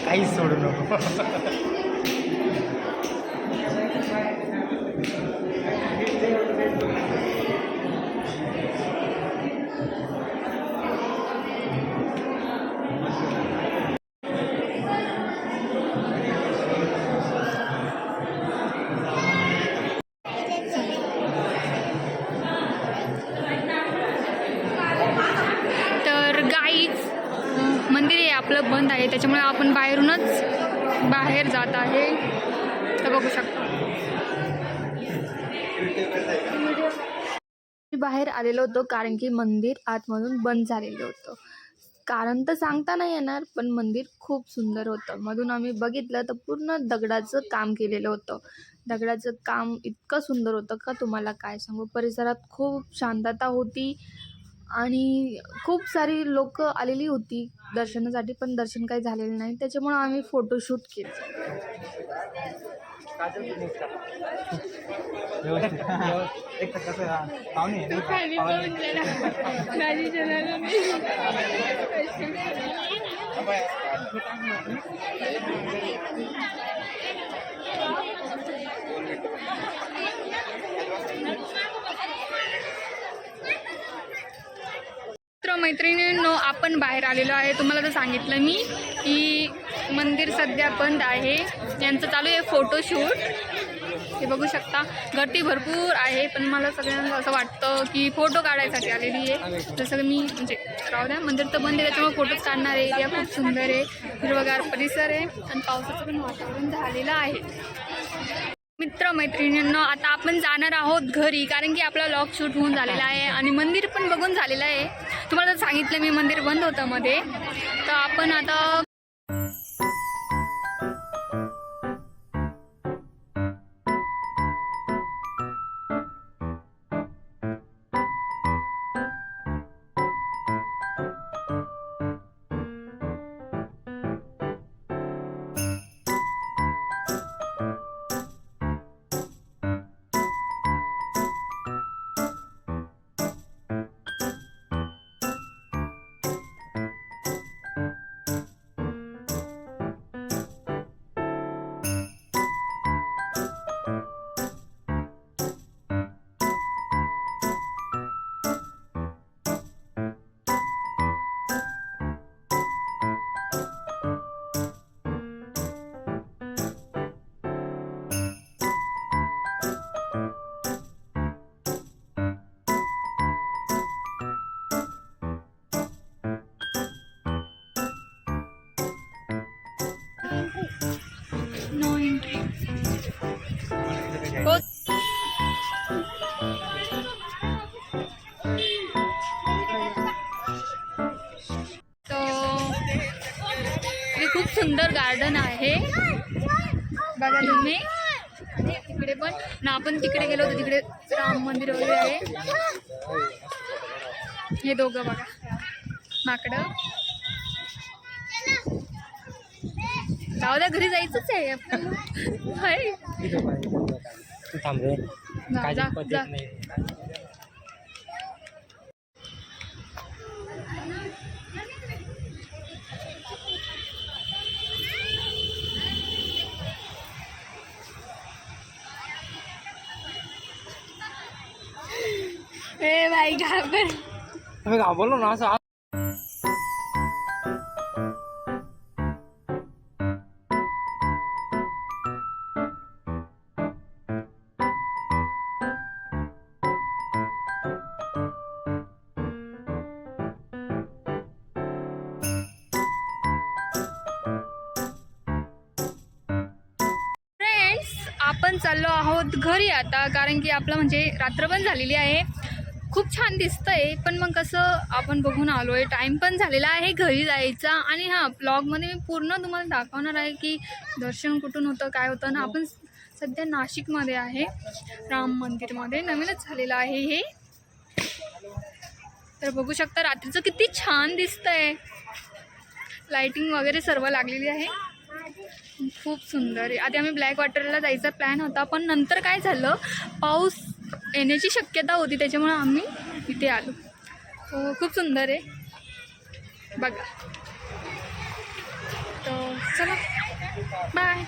काहीच सोडू नको. मंदिर हे आपलं बंद आहे, त्याच्यामुळे आपण बाहेर जात आहे. तर बघू शकता बाहेर आलेलो होतो कारण की मंदिर आतमधून बंद झालेलं होतं. कारण तर सांगता नाही येणार, पण मंदिर खूप सुंदर होतं. मधून आम्ही बघितलं तर पूर्ण दगडाचं काम केलेलं होतं. दगडाचं काम इतकं सुंदर होतं का तुम्हाला काय सांगू. परिसरात खूप शांतता होती आणि खूप सारी लोक आलेली होती दर्शनासाठी, पण दर्शन काही झालेलं नाही. त्याच्यामुळे आम्ही फोटोशूट केलं. मैत्रिणींनो, आपण बाहेर आलेलो आहे. तुम्हाला तर सांगितलं मी की मंदिर सध्या बंद आहे. यांचं चालू आहे फोटोशूट. हे बघू शकता, गर्दी भरपूर आहे, पण मला सगळ्यांना असं वाटतं की फोटो काढायसाठी आलेली आहे. जसं मी म्हणजे राहू द्या, मंदिर तर बंद आहे त्याच्यामुळे फोटोच काढणार आहे. एरिया खूप सुंदर आहे, हिरवगार परिसर आहे आणि पावसाचं पण वातावरण झालेलं आहे. मित्रमैत्रिणींनो, आता आपण जाणार आहोत घरी, कारण की आपला व्लॉग शूट होऊन झालेला आहे आणि मंदिर पण बघून झालेलं आहे. तुम्हाला तर सांगितलं मी, मंदिर बंद होतं मध्ये. तर आपण आता खूप सुंदर गार्डन आहे बघा तुम्ही. तिकडे पण ना, आपण तिकडे गेलो होतो, तिकडे राम मंदिर वगैरे आहे. हे दोघं बघा माकडं. जाऊ द्या, घरी जायचंच आहे आपल्याला. ए भाई घाबरलो ना असं. आपण चाललो आहोत घरी आता, कारण की आपलं म्हणजे रात्र पण झालेली आहे. खूप छान दिसतंय, पण मग कसं आपण बघून आलोय, टाइम पण झालेला आहे घरी जायचा. आणि हा ब्लॉगमध्ये मी पूर्ण तुम्हाला दाखवणार आहे की दर्शन कुठून होतं, काय होतं ना. आपण सध्या नाशिकमध्ये आहे, राम मंदिरमध्ये. नवीनच झालेलं आहे हे. तर बघू शकता रात्रीचं किती छान दिसतंय. लाइटिंग वगैरे सर्व लागलेली आहे, खूप सुंदर आहे. आधी आम्ही ब्लॅक वॉटरला जायचा प्लॅन होता, पण नंतर काय झालं, पाऊस येण्याची शक्यता होती, त्याच्यामुळे आम्ही इथे आलो. खूप सुंदर आहे बघा. तर चला बाय.